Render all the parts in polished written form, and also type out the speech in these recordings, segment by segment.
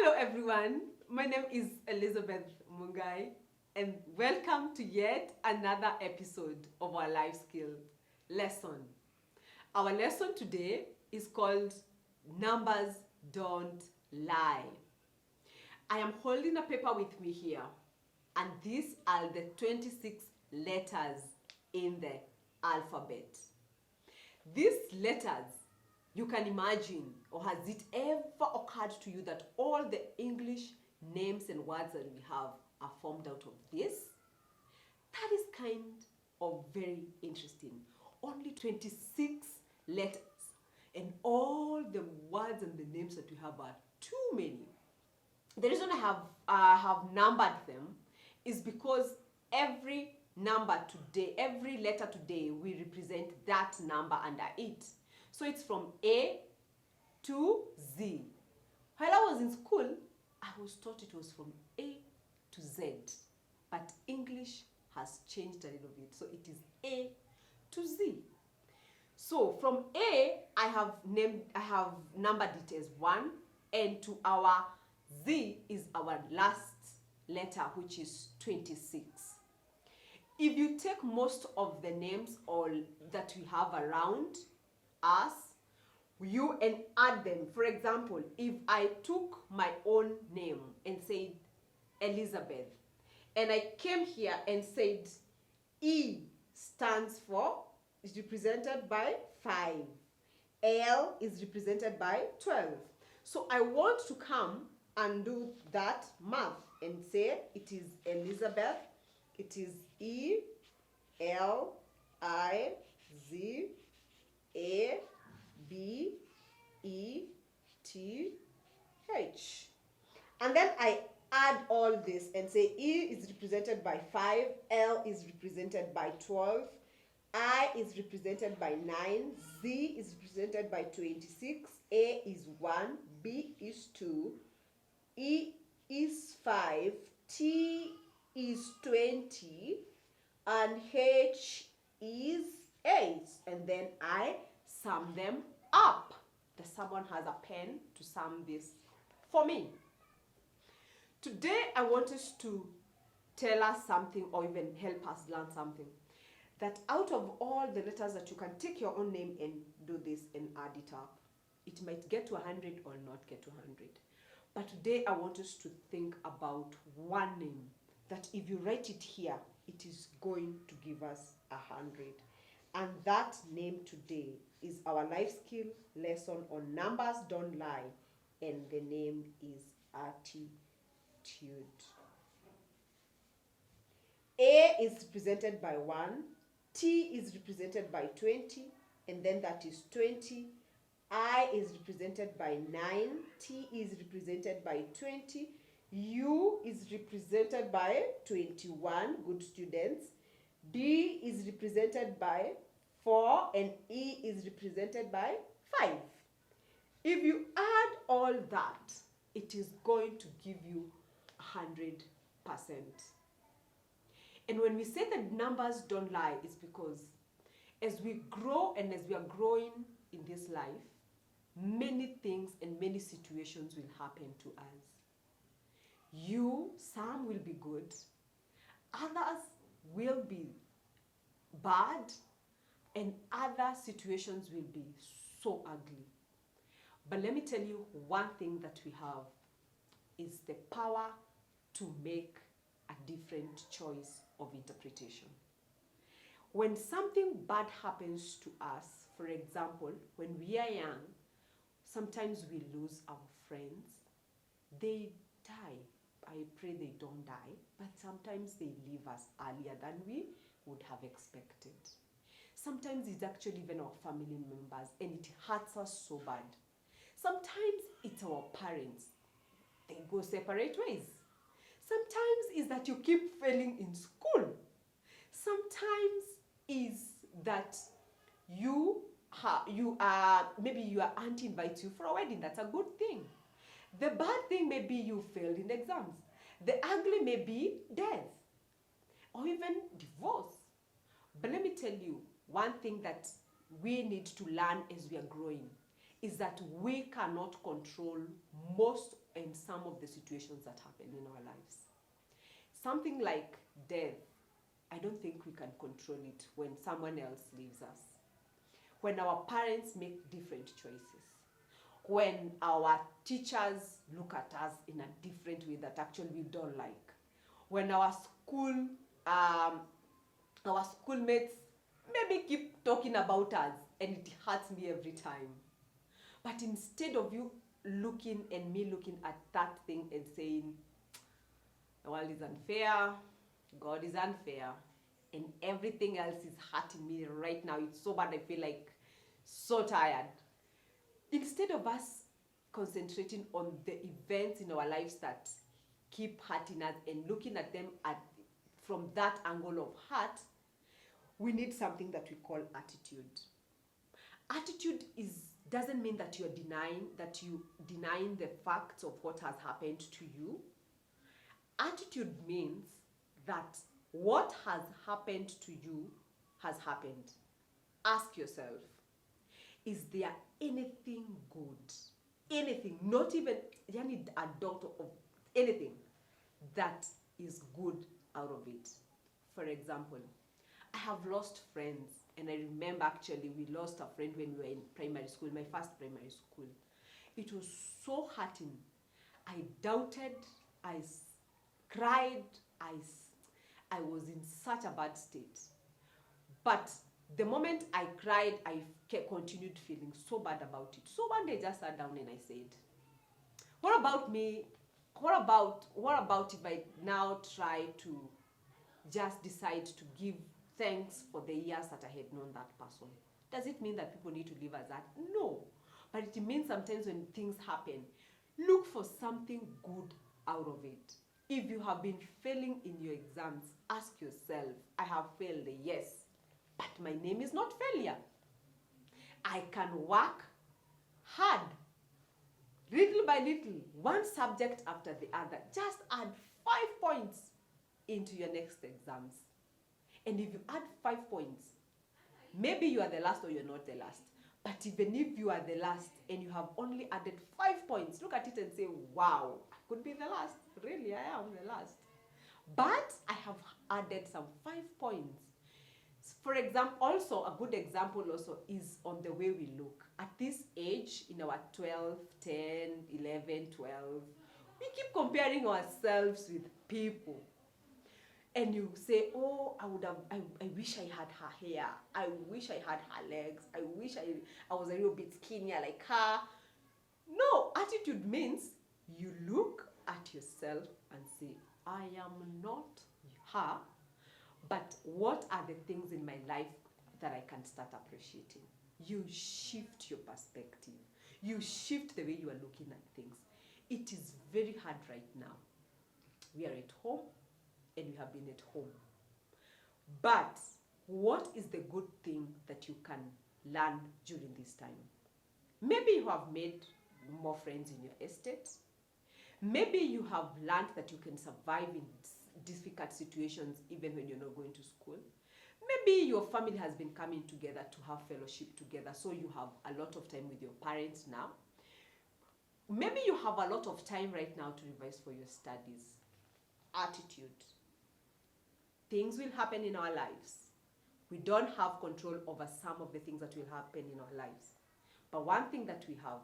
Hello everyone, my name is Elizabeth Mungai and welcome to yet another episode of our life skill lesson. Our lesson today is called Numbers Don't Lie. I am holding a paper with me here and these are the 26 letters in the alphabet. These letters, you can imagine, or has it ever occurred to you that all the English names and words that we have are formed out of this? That is kind of very interesting. Only 26 letters, and all the words and the names that we have are too many. The reason I have numbered them is because every number today, every letter today, we represent that number under it. So it's from A to Z. While I was in school, I was taught it was from A to Z, but English has changed a little bit, so it is A to Z. So from A, I have numbered it as 1, and to our Z is our last letter, which is 26. If you take most of the names or that we have around us, you and add them. For example, if I took my own name and said Elizabeth, and I came here and said E stands for, is represented by 5. L is represented by 12. So I want to come and do that math and say it is Elizabeth, it is E, L, I, Z, A, B, E, T, H. And then I add all this and say E is represented by 5, L is represented by 12, I is represented by 9, Z is represented by 26, A is 1, B is 2, E is 5, T is 20, and H is 8. And then I sum them up. Does someone has a pen to sum this for me? Today I want us to tell us something or even help us learn something. That out of all the letters that you can take your own name and do this and add it up. It might get to 100 or not get to 100. But today I want us to think about one name that if you write it here, it is going to give us 100. And that name today is our life skill lesson on Numbers Don't Lie, and the name is attitude. A is represented by 1, T is represented by 20, and then that is 20. I is represented by 9, T is represented by 20, U is represented by 21, good students, D is represented by 4, and E is represented by 5. If you add all that, it is going to give you 100%. And when we say that numbers don't lie, it's because as we grow and as we are growing in this life, many things and many situations will happen to us. Some will be good, others will be bad, and other situations will be so ugly. But let me tell you one thing that we have is the power to make a different choice of interpretation. When something bad happens to us, for example, when we are young, sometimes we lose our friends. They die. I pray they don't die, but sometimes they leave us earlier than we would have expected. Sometimes it's actually even our family members, and it hurts us so bad. Sometimes it's our parents. They go separate ways. Sometimes it's that you keep failing in school. Sometimes is that maybe your auntie invites you for a wedding. That's a good thing. The bad thing may be you failed in exams. The ugly may be death or even divorce. But let me tell you one thing that we need to learn as we are growing is that we cannot control most and some of the situations that happen in our lives. Something like death, I don't think we can control it when someone else leaves us. When our parents make different choices. When our teachers look at us in a different way that actually we don't like. When our schoolmates maybe keep talking about us and it hurts me every time. But instead of you looking and me looking at that thing and saying, the world is unfair, God is unfair, and everything else is hurting me right now, it's so bad, I feel like so tired. Instead of us concentrating on the events in our lives that keep hurting us and looking at them from that angle of hurt, we need something that we call attitude. Attitude doesn't mean that you're denying the facts of what has happened to you. Attitude means that what has happened to you has happened. Ask yourself, is there anything good, anything, not even a dot of anything that is good out of it? For example, I have lost friends, and I remember actually we lost a friend when we were in primary school, my first primary school. It was so hurting. I doubted, I cried, I was in such a bad state. But the moment I cried, I continued feeling so bad about it. So one day I just sat down and I said, what about me? What about if I now try to just decide to give thanks for the years that I had known that person? Does it mean that people need to live as that? No. But it means sometimes when things happen, look for something good out of it. If you have been failing in your exams, ask yourself, I have failed, yes, but my name is not failure. I can work hard, little by little, one subject after the other. Just add 5 points into your next exams. And if you add 5 points, maybe you are the last or you're not the last. But even if you are the last and you have only added 5 points, look at it and say, wow, I could be the last. Really, I am the last. But I have added some 5 points. For example, also a good example also is on the way we look. At this age, in our 12, 10, 11, 12, we keep comparing ourselves with people. And you say, oh, I wish I had her hair. I wish I had her legs. I wish I was a little bit skinnier like her. No, attitude means you look at yourself and say, I am not her, but what are the things in my life that I can start appreciating? You shift your perspective. You shift the way you are looking at things. It is very hard right now. We are at home and we have been at home. But what is the good thing that you can learn during this time? Maybe you have made more friends in your estate. Maybe you have learned that you can survive in difficult situations even when you're not going to school. Maybe your family has been coming together to have fellowship together, so you have a lot of time with your parents now. Maybe you have a lot of time right now to revise for your studies. Attitude. Things will happen in our lives. We don't have control over some of the things that will happen in our lives. But one thing that we have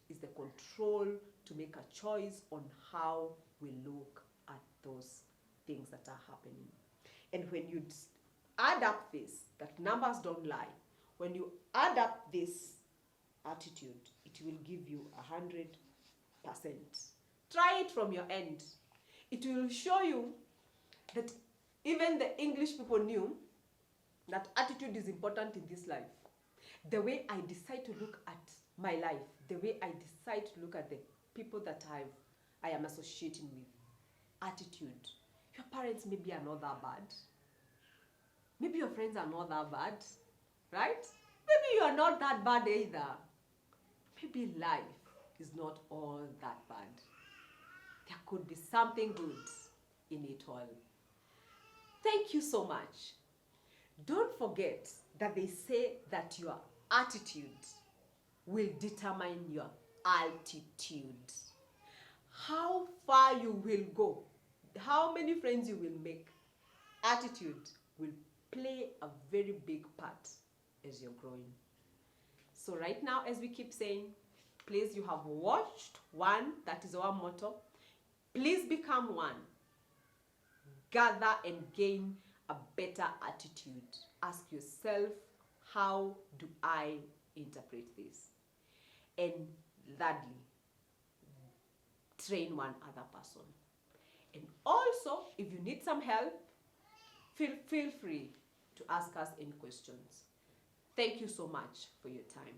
is the control to make a choice on how we look at those things that are happening. And when you add up this, that numbers don't lie, when you add up this attitude, it will give you 100%. Try it from your end. It will show you that even the English people knew that attitude is important in this life. The way I decide to look at my life, the way I decide to look at the people that I am associating with, attitude. Your parents maybe are not that bad. Maybe your friends are not that bad, right? Maybe you are not that bad either. Maybe life is not all that bad. There could be something good in it all. Thank you so much. Don't forget that they say that your attitude will determine your altitude. How far you will go, how many friends you will make, attitude will play a very big part as you're growing. So right now, as we keep saying, please, you have watched one, that is our motto. Please become one. Gather and gain a better attitude. Ask yourself, how do I interpret this? And thirdly, train one other person. And also, if you need some help, feel free to ask us any questions. Thank you so much for your time.